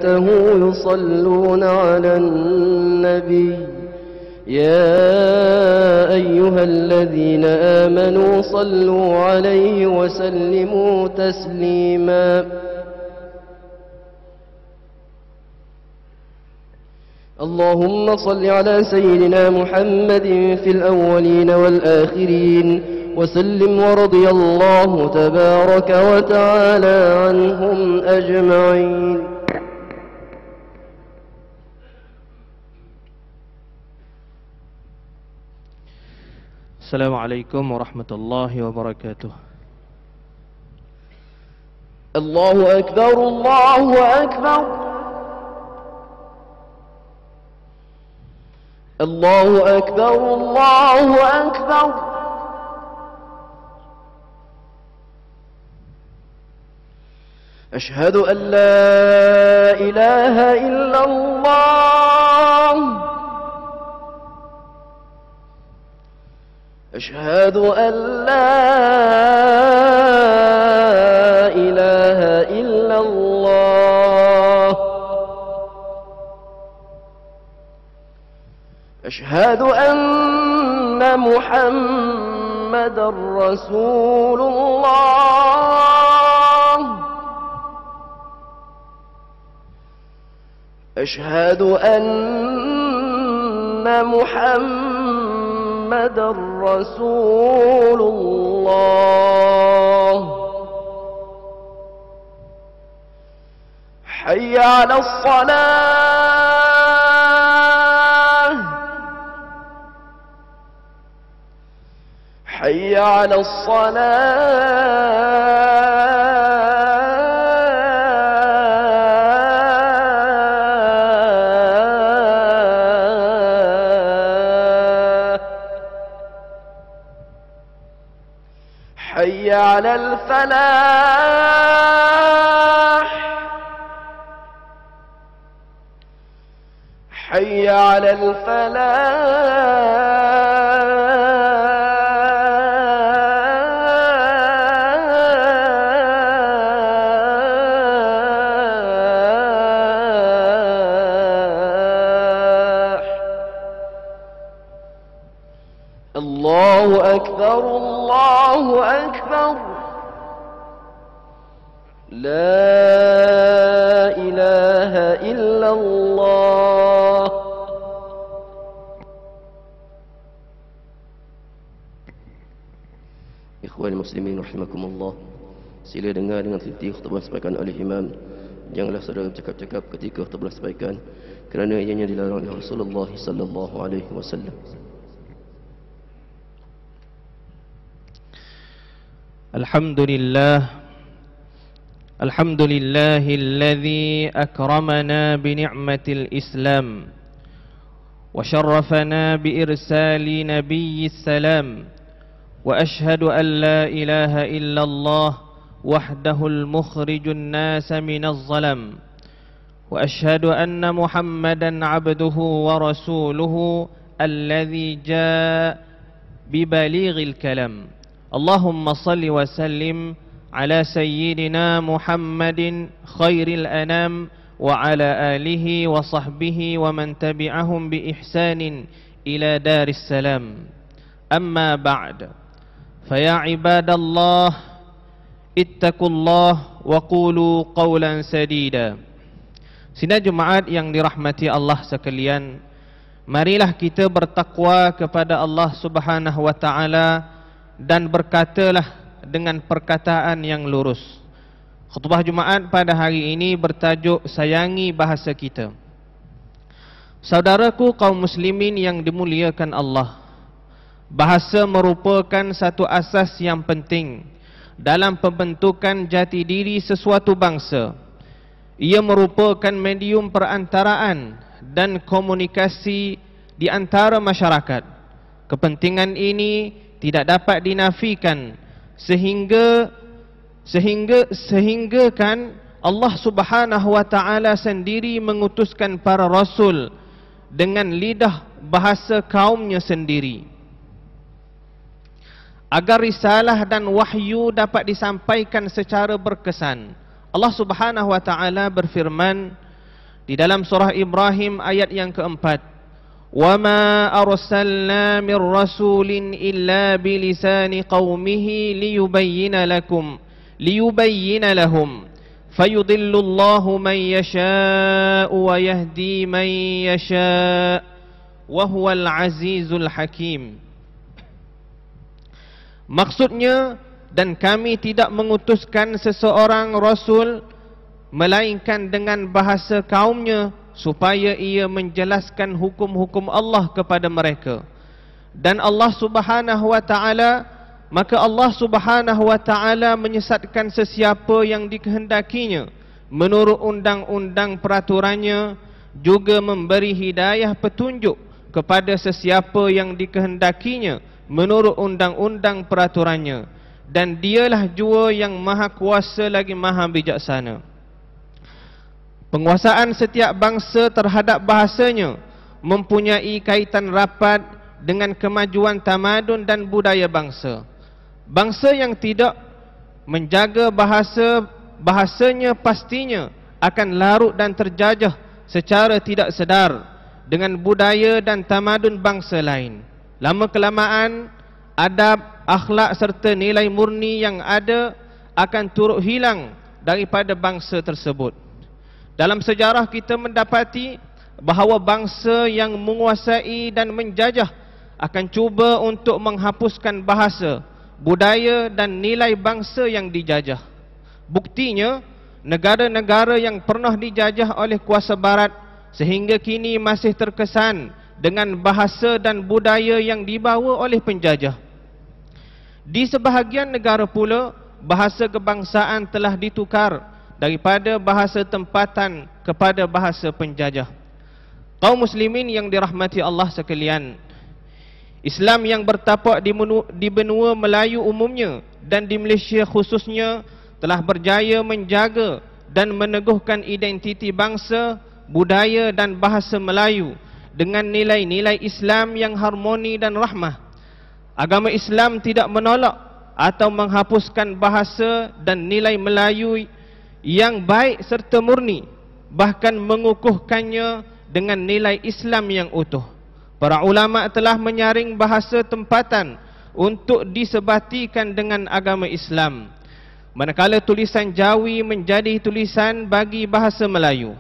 يصلون على النبي يا أيها الذين آمنوا صلوا عليه وسلموا تسليما اللهم صل على سيدنا محمد في الأولين والآخرين وسلم ورضي الله تبارك وتعالى عنهم أجمعين. السلام عليكم ورحمة الله وبركاته. الله أكبر الله أكبر الله أكبر الله أكبر أشهد أن لا إله إلا الله أشهد أن لا إله إلا الله أشهد أن محمدا رسول الله أشهد أن محمدا رسول الله حي على الصلاة حي على الصلاة حي على الفلاح حي على الفلاح الله أكبر الله أكبر لا إله إلا الله. Ikhwan muslimin rahimakumullah, sila dengar dengan teliti khutbah disampaikan oleh imam. Janganlah saudara bercakap-cakap ketika khutbah disampaikan, kerana ianya dilarang oleh Rasulullah sallallahu alaihi wasallam. الحمد لله الذي أكرمنا بنعمة الإسلام وشرفنا بإرسال نبي السلام وأشهد أن لا إله إلا الله وحده المخرج الناس من الظلم وأشهد أن محمدا عبده ورسوله الذي جاء ببليغ الكلام اللهم صل وسلم على سيدنا محمد خير الأنام وعلى آله وصحبه ومن تبعهم بإحسان إلى دار السلام. أما بعد فيا عباد الله اتقوا الله وقولوا قولا سديدا. Sidang Jumaat yang dirahmati Allah sekalian, marilah kita bertakwa kepada Allah Subhanahu wa taala dan berkatalah dengan perkataan yang lurus. Khutbah Jumaat pada hari ini bertajuk sayangi bahasa kita. Saudaraku kaum muslimin yang dimuliakan Allah, bahasa merupakan satu asas yang penting dalam pembentukan jati diri sesuatu bangsa. Ia merupakan medium perantaraan dan komunikasi di antara masyarakat. Kepentingan ini tidak dapat dinafikan sehinggakan Allah Subhanahu wa taala sendiri mengutuskan para rasul dengan lidah bahasa kaumnya sendiri agar risalah dan wahyu dapat disampaikan secara berkesan. Allah Subhanahu wa taala berfirman, di dalam surah Ibrahim ayat yang keempat, وَمَا أَرْسَلْنَا مِنْ رَسُولٍ إِلَّا بِلِسَانِ قَوْمِهِ لِيُبَيِّنَ لَهُمْ فَيُضِلُّ اللَّهُ مَنْ يَشَاءُ وَيَهْدِي مَنْ يَشَاءُ وَهُوَ الْعَزِيزُ الْحَكِيمُ. Maksudnya, dan kami tidak mengutuskan seseorang Rasul melainkan dengan bahasa kaumnya, supaya ia menjelaskan hukum-hukum Allah kepada mereka. Dan Allah Subhanahu wa ta'ala, maka Allah Subhanahu wa ta'ala menyesatkan sesiapa yang dikehendakinya menurut undang-undang peraturannya, juga memberi hidayah petunjuk kepada sesiapa yang dikehendakinya menurut undang-undang peraturannya. Dan dialah jua yang maha kuasa lagi maha bijaksana. Penguasaan setiap bangsa terhadap bahasanya mempunyai kaitan rapat dengan kemajuan tamadun dan budaya bangsa. Bangsa yang tidak menjaga bahasanya pastinya akan larut dan terjajah secara tidak sedar dengan budaya dan tamadun bangsa lain. Lama-kelamaan, adab, akhlak serta nilai murni yang ada akan turut hilang daripada bangsa tersebut. Dalam sejarah kita mendapati bahawa bangsa yang menguasai dan menjajah akan cuba untuk menghapuskan bahasa, budaya dan nilai bangsa yang dijajah. Buktinya, negara-negara yang pernah dijajah oleh kuasa barat sehingga kini masih terkesan dengan bahasa dan budaya yang dibawa oleh penjajah. Di sebahagian negara pula, bahasa kebangsaan telah ditukar daripada bahasa tempatan kepada bahasa penjajah. Kaum muslimin yang dirahmati Allah sekalian, Islam yang bertapak di benua Melayu umumnya dan di Malaysia khususnya telah berjaya menjaga dan meneguhkan identiti bangsa, budaya dan bahasa Melayu dengan nilai-nilai Islam yang harmoni dan rahmah. Agama Islam tidak menolak atau menghapuskan bahasa dan nilai Melayu yang baik serta murni, bahkan mengukuhkannya dengan nilai Islam yang utuh. Para ulama telah menyaring bahasa tempatan untuk disebatikan dengan agama Islam, manakala tulisan Jawi menjadi tulisan bagi bahasa Melayu.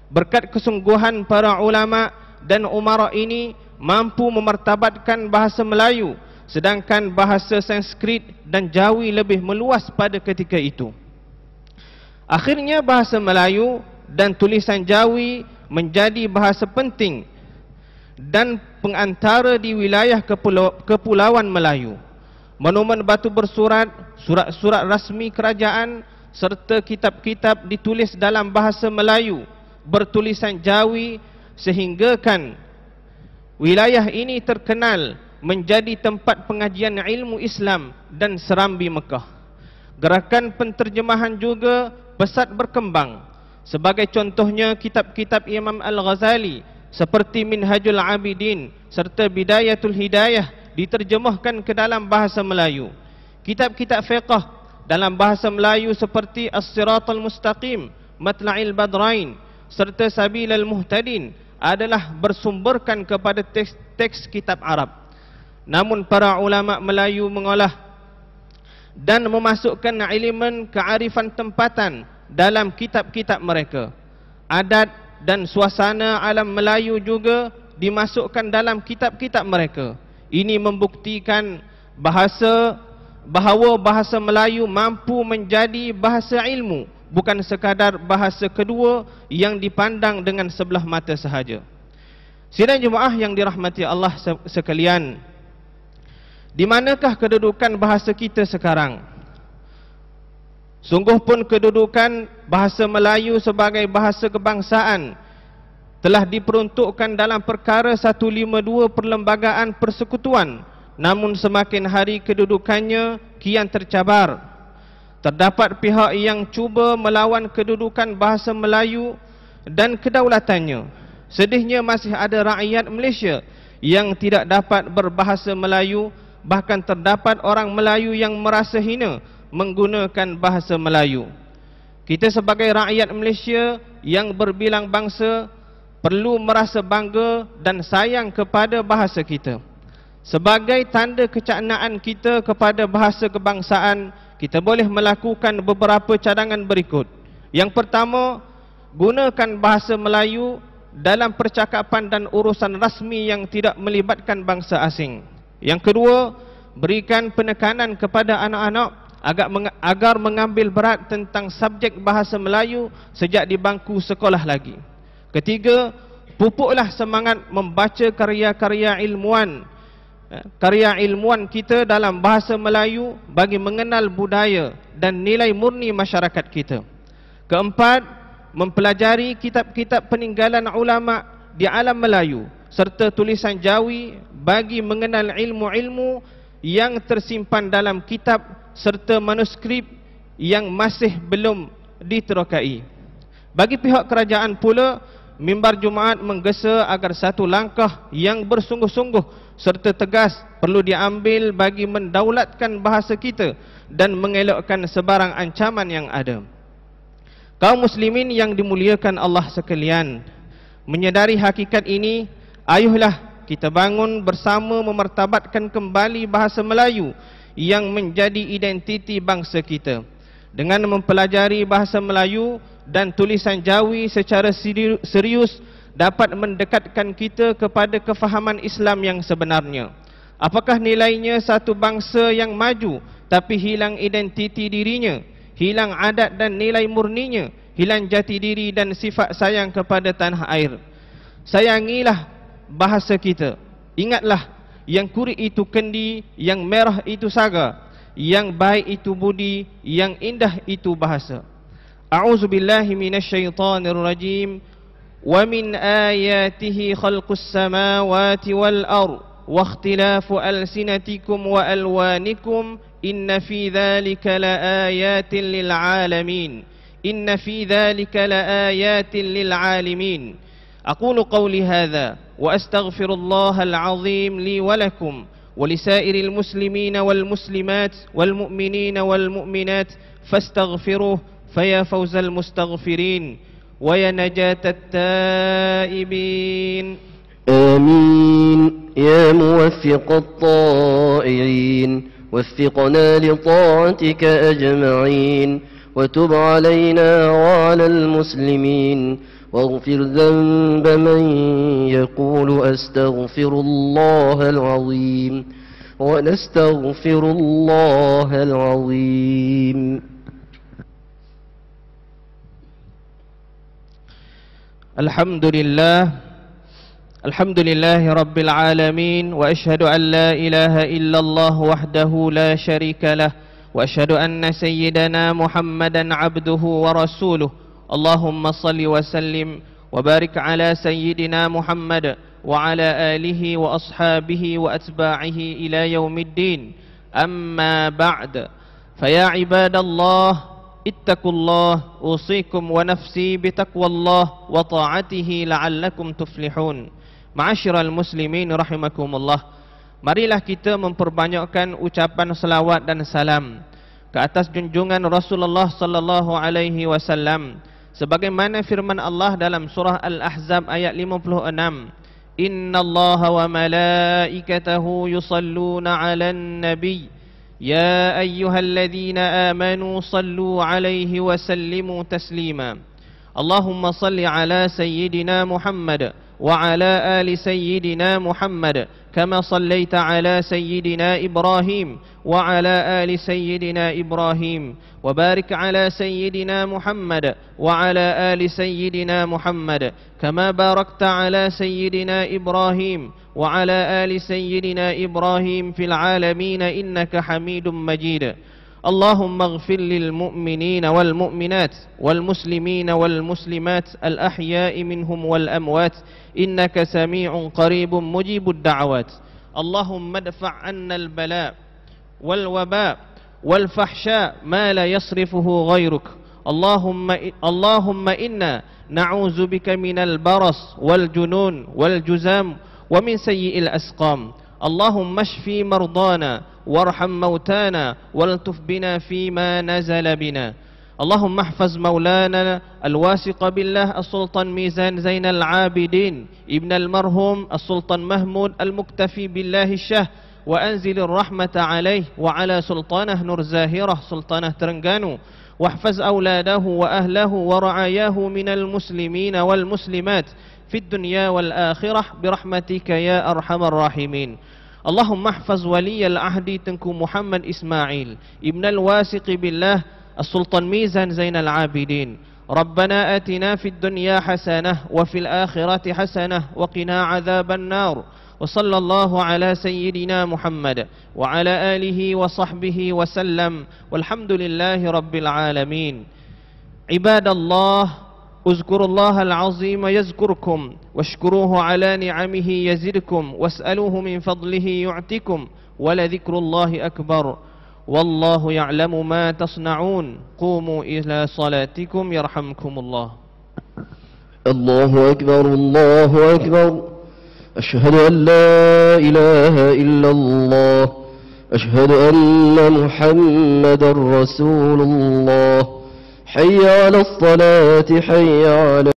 Berkat kesungguhan para ulama dan umara ini mampu memartabatkan bahasa Melayu, sedangkan bahasa Sanskrit dan Jawi lebih meluas pada ketika itu. Akhirnya bahasa Melayu dan tulisan Jawi menjadi bahasa penting dan pengantara di wilayah kepulauan Melayu. Monumen batu bersurat, surat-surat rasmi kerajaan serta kitab-kitab ditulis dalam bahasa Melayu bertulisan Jawi, sehinggakan wilayah ini terkenal menjadi tempat pengajian ilmu Islam dan serambi Mekah. Gerakan penterjemahan juga pesat berkembang. Sebagai contohnya, kitab-kitab Imam Al-Ghazali seperti Minhajul Abidin serta Bidayatul Hidayah diterjemahkan ke dalam bahasa Melayu. Kitab-kitab fiqh dalam bahasa Melayu seperti As-Siratal Mustaqim, Matla'il Badrain serta Sabilal Muhtadin adalah bersumberkan kepada teks kitab Arab. Namun para ulama Melayu mengolah dan memasukkan elemen kearifan tempatan dalam kitab-kitab mereka. Adat dan suasana alam Melayu juga dimasukkan dalam kitab-kitab mereka. Ini membuktikan bahawa bahasa Melayu mampu menjadi bahasa ilmu, bukan sekadar bahasa kedua yang dipandang dengan sebelah mata sahaja. Sidang jemaah yang dirahmati Allah sekalian, di manakah kedudukan bahasa kita sekarang? Sungguh pun kedudukan bahasa Melayu sebagai bahasa kebangsaan telah diperuntukkan dalam perkara 152 Perlembagaan Persekutuan. Namun semakin hari kedudukannya kian tercabar. Terdapat pihak yang cuba melawan kedudukan bahasa Melayu dan kedaulatannya. Sedihnya masih ada rakyat Malaysia yang tidak dapat berbahasa Melayu. Bahkan terdapat orang Melayu yang merasa hina menggunakan bahasa Melayu. Kita sebagai rakyat Malaysia yang berbilang bangsa perlu merasa bangga dan sayang kepada bahasa kita. Sebagai tanda kecaknaan kita kepada bahasa kebangsaan, kita boleh melakukan beberapa cadangan berikut. Yang pertama, gunakan bahasa Melayu dalam percakapan dan urusan rasmi yang tidak melibatkan bangsa asing. Yang kedua, berikan penekanan kepada anak-anak agar mengambil berat tentang subjek bahasa Melayu sejak di bangku sekolah lagi. Ketiga, pupuklah semangat membaca karya-karya ilmuwan kita dalam bahasa Melayu bagi mengenal budaya dan nilai murni masyarakat kita. Keempat, mempelajari kitab-kitab peninggalan ulama di alam Melayu serta tulisan Jawi bagi mengenal ilmu-ilmu yang tersimpan dalam kitab serta manuskrip yang masih belum diterokai. Bagi pihak kerajaan pula, mimbar Jumaat menggesa agar satu langkah yang bersungguh-sungguh serta tegas perlu diambil bagi mendaulatkan bahasa kita dan mengelakkan sebarang ancaman yang ada. Kaum muslimin yang dimuliakan Allah sekalian, menyedari hakikat ini, ayuhlah kita bangun bersama memartabatkan kembali bahasa Melayu yang menjadi identiti bangsa kita. Dengan mempelajari bahasa Melayu dan tulisan Jawi secara serius dapat mendekatkan kita kepada kefahaman Islam yang sebenarnya. Apakah nilainya satu bangsa yang maju tapi hilang identiti dirinya, hilang adat dan nilai murninya, hilang jati diri dan sifat sayang kepada tanah air? Sayangilah bahasa kita. Ingatlah, yang kurik itu kendi, yang merah itu saga, yang baik itu budi, yang indah itu bahasa. A'udzubillahi minasyaitonir rajim. Wa min ayatihi khalqus samawati wal ardh wa ikhtilafu alsinatikum wa alwanikum inna fi dhalika laayatin lil alamin. Inna fi dhalika laayatin lil alamin. Aqulu qawli hadha wa astaghfirullahal azim li wa lakum wa lisairil muslimina wal muslimat wal mu'minina wal mu'minat fastaghfiruh faya fawzal mustaghfirin wa ya najatat taibin. آمين يا موفق الطائعين وفقنا لطاعتك أجمعين وتب علينا وعلى المسلمين واغفر ذنب من يقول أستغفر الله العظيم ونستغفر الله العظيم. الحمد لله رب العالمين وأشهد أن لا إله إلا الله وحده لا شريك له وأشهد أن سيدنا محمدا عبده ورسوله. اللهم صل وسلم وبارك على سيدنا محمد وعلى آله وأصحابه وأتباعه إلى يوم الدين. أما بعد، فيا عباد الله اتقوا الله أوصيكم ونفسي بتقوى الله وطاعته لعلكم تفلحون. Ma'asyiral muslimin rahimakumullah, marilah kita memperbanyakkan ucapan salawat dan salam ke atas junjungan Rasulullah sallallahu alaihi wasallam sebagaimana firman Allah dalam surah Al-Ahzab ayat 56, innallaha wa malaikatahu yusalluna 'alan nabiy ya ayyuhalladzina amanu sallu 'alaihi wa sallimu taslima. Allahumma salli 'ala sayyidina Muhammad وعلى آل سيدنا محمد كما صليت على سيدنا إبراهيم وعلى آل سيدنا إبراهيم وبارك على سيدنا محمد وعلى آل سيدنا محمد كما باركت على سيدنا إبراهيم وعلى آل سيدنا إبراهيم في العالمين إنك حميد مجيد. اللهم اغفر للمؤمنين والمؤمنات والمسلمين والمسلمات الأحياء منهم والأموات إنك سميع قريب مجيب الدعوات. اللهم ادفع عنا البلاء والوباء والفحشاء ما لا يصرفه غيرك. اللهم إنا نعوذ بك من البرص والجنون والجزام ومن سيء الأسقام. اللهم اشفي مرضانا وارحم موتانا والطف بنا فيما نزل بنا. اللهم احفظ مولانا الواثق بالله السلطان ميزان زين العابدين ابن المرحوم السلطان محمود المكتفي بالله الشاه، وأنزل الرحمة عليه وعلى سلطانه نور زاهرة سلطانه ترنغانو، واحفظ أولاده وأهله ورعاياه من المسلمين والمسلمات في الدنيا والآخرة برحمتك يا أرحم الراحمين. اللهم احفظ ولي العهد تنكو محمد إسماعيل ابن الواثق بالله السلطان ميزان زين العابدين. ربنا آتنا في الدنيا حسنة وفي الآخرة حسنة وقنا عذاب النار. وصلى الله على سيدنا محمد وعلى آله وصحبه وسلم، والحمد لله رب العالمين. عباد الله، اذكروا الله العظيم يذكركم، واشكروه على نعمه يزدكم، واسألوه من فضله يعطكم، ولذكر الله أكبر، والله يعلم ما تصنعون. قوموا إلى صلاتكم يرحمكم الله. الله أكبر الله أكبر. أشهد أن لا إله إلا الله. أشهد أن محمدا رسول الله. حي على الصلاة، حي على